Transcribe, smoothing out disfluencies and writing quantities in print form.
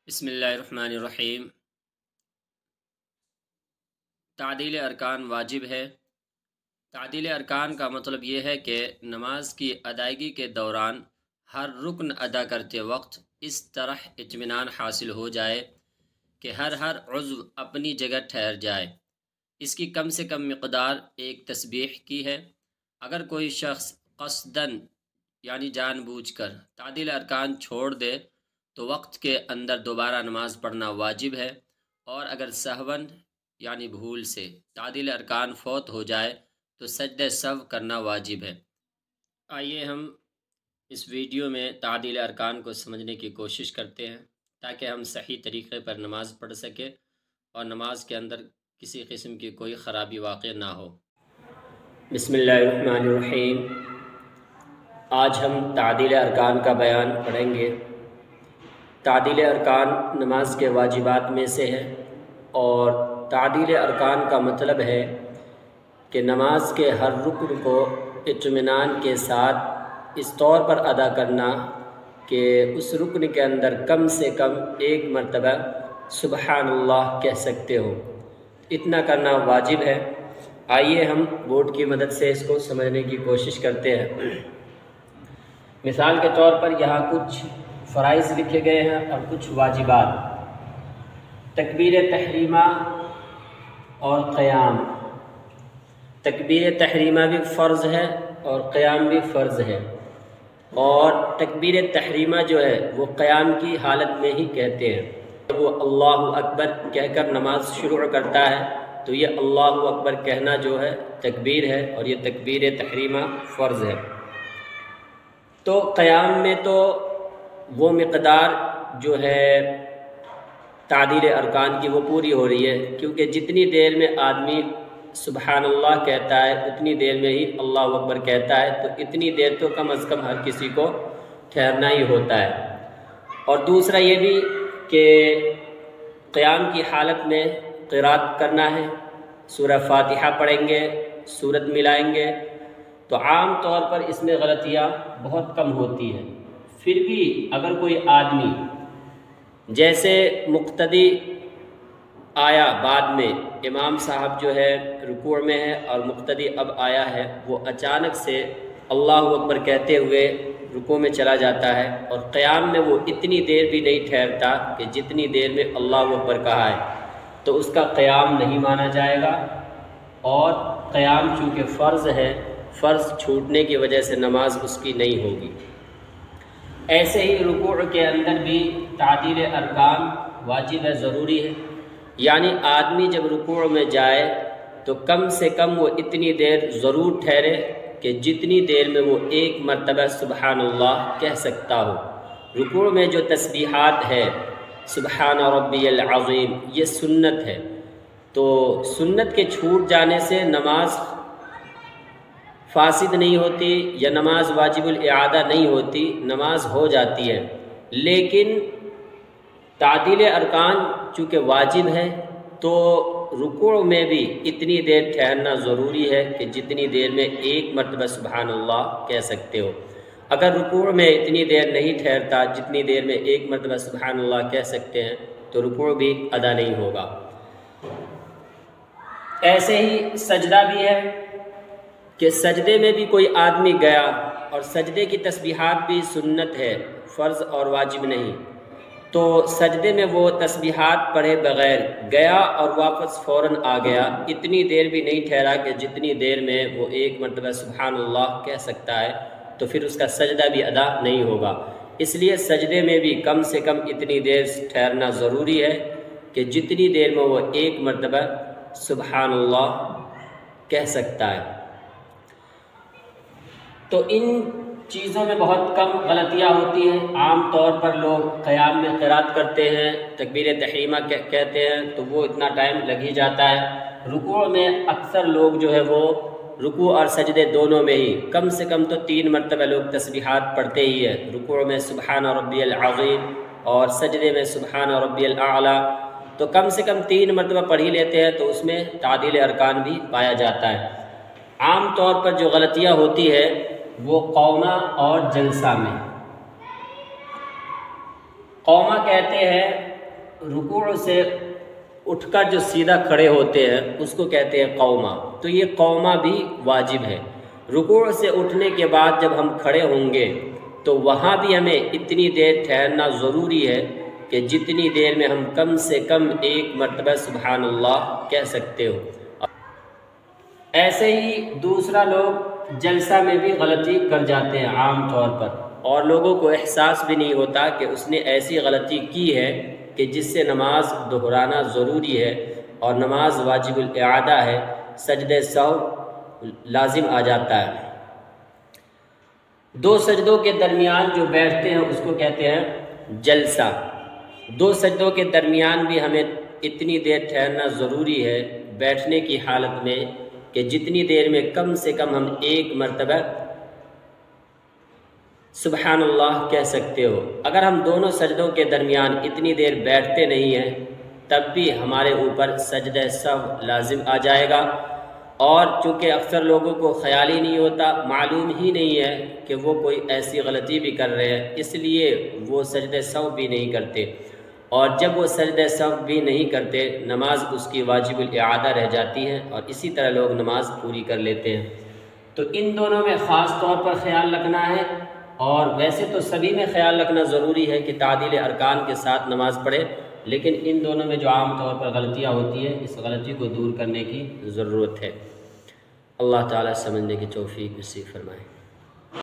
بسم اللہ الرحمن الرحیم۔ تعدیل ارکان واجب ہے۔ تعدیل ارکان کا مطلب یہ ہے کہ نماز کی ادائیگی کے دوران ہر رکن ادا کرتے وقت اس طرح اطمینان حاصل ہو جائے کہ ہر عضو اپنی جگہ ٹھہر جائے۔ اس کی کم سے کم مقدار ایک تسبیح کی ہے۔ اگر کوئی شخص قصداً یعنی جان بوجھ کر تعدیل ارکان چھوڑ دے تو وقت کے اندر دوبارہ نماز پڑھنا واجب ہے، اور اگر سہون یعنی بھول سے تعدیل ارکان فوت ہو جائے تو سجدہ سہو کرنا واجب ہے۔ آئیے ہم اس ویڈیو میں تعدیل ارکان کو سمجھنے کی کوشش کرتے ہیں تاکہ ہم صحیح طریقے پر نماز پڑھ سکیں اور نماز کے اندر کسی قسم کی کوئی خرابی واقع نہ ہو۔ بسم اللہ الرحمن الرحیم۔ آج ہم تعدیل ارکان کا بیان پڑھیں گے۔ تعدیل ارکان نماز کے واجبات میں سے ہے، اور تعدیل ارکان کا مطلب ہے کہ نماز کے ہر رکن کو اطمینان کے ساتھ اس طور پر ادا کرنا کہ اس رکن کے اندر کم سے کم ایک مرتبہ سبحان اللہ کہہ سکتے ہو، اتنا کرنا واجب ہے۔ آئیے ہم بورڈ کی مدد سے اس کو سمجھنے کی کوشش کرتے ہیں۔ مثال کے طور پر یہاں کچھ فرائض لکھے گئے ہیں اور کچھ واجبات۔ تکبیر تحریمہ اور قیام۔ تکبیر تحریمہ بھی فرض ہے اور قیام بھی فرض ہے، اور تکبیر تحریمہ جو ہے وہ قیام کی حالت میں ہی کہتے ہیں۔ جب وہ اللہ اکبر کہہ کر نماز شروع کرتا ہے تو یہ اللہ اکبر کہنا جو ہے تکبیر ہے، اور یہ تکبیر تحریمہ فرض ہے۔ تو قیام میں تو وہ مقدار جو ہے تعدیل ارکان کی وہ پوری ہو رہی ہے، کیونکہ جتنی دیر میں آدمی سبحان اللہ کہتا ہے اتنی دیر میں ہی اللہ اکبر کہتا ہے، تو اتنی دیر تو کم از کم ہر کسی کو ٹھہرنا ہی ہوتا ہے۔ اور دوسرا یہ بھی کہ قیام کی حالت میں قرات کرنا ہے، سورہ فاتحہ پڑھیں گے، سورت ملائیں گے، تو عام طور پر اس میں غلطیاں بہت کم ہوتی ہیں۔ پھر بھی اگر کوئی آدمی جیسے مقتدی آیا بعد میں، امام صاحب جو ہے رکوع میں ہے اور مقتدی اب آیا ہے، وہ اچانک سے اللہ اکبر کہتے ہوئے رکوع میں چلا جاتا ہے اور قیام میں وہ اتنی دیر بھی نہیں ٹھہرتا کہ جتنی دیر میں اللہ اکبر کہا ہے، تو اس کا قیام نہیں مانا جائے گا، اور قیام چونکہ فرض ہے، فرض چھوٹنے کی وجہ سے نماز اس کی نہیں ہوگی۔ ایسے ہی رکوع کے اندر بھی تعدیل ارکان واجب ہے، ضروری ہے۔ یعنی آدمی جب رکوع میں جائے تو کم سے کم وہ اتنی دیر ضرور ٹھہرے کہ جتنی دیر میں وہ ایک مرتبہ سبحان اللہ کہہ سکتا ہو۔ رکوع میں جو تسبیحات ہے سبحان ربی العظیم، یہ سنت ہے، تو سنت کے چھوٹ جانے سے نماز فاسد نہیں ہوتی یا نماز واجب الاعادہ نہیں ہوتی، نماز ہو جاتی ہے۔ لیکن تعدیل ارکان چونکہ واجب ہے تو رکوع میں بھی اتنی دیر ٹھہرنا ضروری ہے کہ جتنی دیر میں ایک مرتبہ سبحان اللہ کہہ سکتے ہو۔ اگر رکوع میں اتنی دیر نہیں ٹھہرتا جتنی دیر میں ایک مرتبہ سبحان اللہ کہہ سکتے ہیں تو رکوع بھی ادا نہیں ہوگا۔ ایسے ہی سجدہ بھی ہے کہ سجدے میں بھی کوئی آدمی گیا، اور سجدے کی تسبیحات بھی سنت ہے، فرض اور واجب نہیں، تو سجدے میں وہ تسبیحات پڑھے بغیر گیا اور واپس فوراً آ گیا، اتنی دیر بھی نہیں ٹھہرا کہ جتنی دیر میں وہ ایک مرتبہ سبحان اللہ کہہ سکتا ہے، تو پھر اس کا سجدہ بھی ادا نہیں ہوگا۔ اس لیے سجدے میں بھی کم سے کم اتنی دیر ٹھہرنا ضروری ہے کہ جتنی دیر میں وہ ایک مرتبہ سبحان اللہ کہہ سکتا ہے۔ تو ان چیزوں میں بہت کم غلطیاں ہوتی ہیں۔ عام طور پر لوگ قیام میں قرات کرتے ہیں، تکبیر تحریمہ کہتے ہیں، تو وہ اتنا ٹائم لگ ہی جاتا ہے۔ رکوع میں اکثر لوگ جو ہے وہ رکوع اور سجدے دونوں میں ہی کم سے کم تو 3 مرتبہ لوگ تسبیحات پڑھتے ہی ہیں۔ رکوع میں سبحان ربی العظیم اور سجدے میں سبحان ربی الاعلی، تو کم سے کم 3 مرتبہ پڑھ ہی لیتے ہیں، تو اس میں تعدیل ارکان بھی پایا جاتا ہے۔ عام طور پر جو غلطیاں ہوتی ہے وہ قومہ اور جلسہ میں۔ قومہ کہتے ہیں رکوع سے اٹھ کر جو سیدھا کھڑے ہوتے ہیں اس کو کہتے ہیں قومہ، تو یہ قومہ بھی واجب ہے۔ رکوع سے اٹھنے کے بعد جب ہم کھڑے ہوں گے تو وہاں بھی ہمیں اتنی دیر ٹھہرنا ضروری ہے کہ جتنی دیر میں ہم کم سے کم 1 مرتبہ سبحان اللہ کہہ سکتے ہو۔ ایسے ہی دوسرا لوگ جلسہ میں بھی غلطی کر جاتے ہیں عام طور پر، اور لوگوں کو احساس بھی نہیں ہوتا کہ اس نے ایسی غلطی کی ہے کہ جس سے نماز دہرانا ضروری ہے اور نماز واجب الاعادہ ہے، سجدہ سہو لازم آ جاتا ہے۔ 2 سجدوں کے درمیان جو بیٹھتے ہیں اس کو کہتے ہیں جلسہ۔ 2 سجدوں کے درمیان بھی ہمیں اتنی دیر ٹھہرنا ضروری ہے بیٹھنے کی حالت میں کہ جتنی دیر میں کم سے کم ہم 1 مرتبہ سبحان اللہ کہہ سکتے ہو۔ اگر ہم دونوں سجدوں کے درمیان اتنی دیر بیٹھتے نہیں ہیں تب بھی ہمارے اوپر سجدہ سہو لازم آ جائے گا، اور چونکہ اکثر لوگوں کو خیال ہی نہیں ہوتا، معلوم ہی نہیں ہے کہ وہ کوئی ایسی غلطی بھی کر رہے ہیں، اس لیے وہ سجدہ سہو بھی نہیں کرتے، اور جب وہ سجدہ سہو بھی نہیں کرتے نماز اس کی واجب الاعادہ رہ جاتی ہے، اور اسی طرح لوگ نماز پوری کر لیتے ہیں۔ تو ان دونوں میں خاص طور پر خیال رکھنا ہے، اور ویسے تو سبھی میں خیال رکھنا ضروری ہے کہ تعدیل ارکان کے ساتھ نماز پڑھے، لیکن ان دونوں میں جو عام طور پر غلطیاں ہوتی ہیں اس غلطی کو دور کرنے کی ضرورت ہے۔ اللہ تعالیٰ سمجھنے کی توفیق نصیب فرمائے۔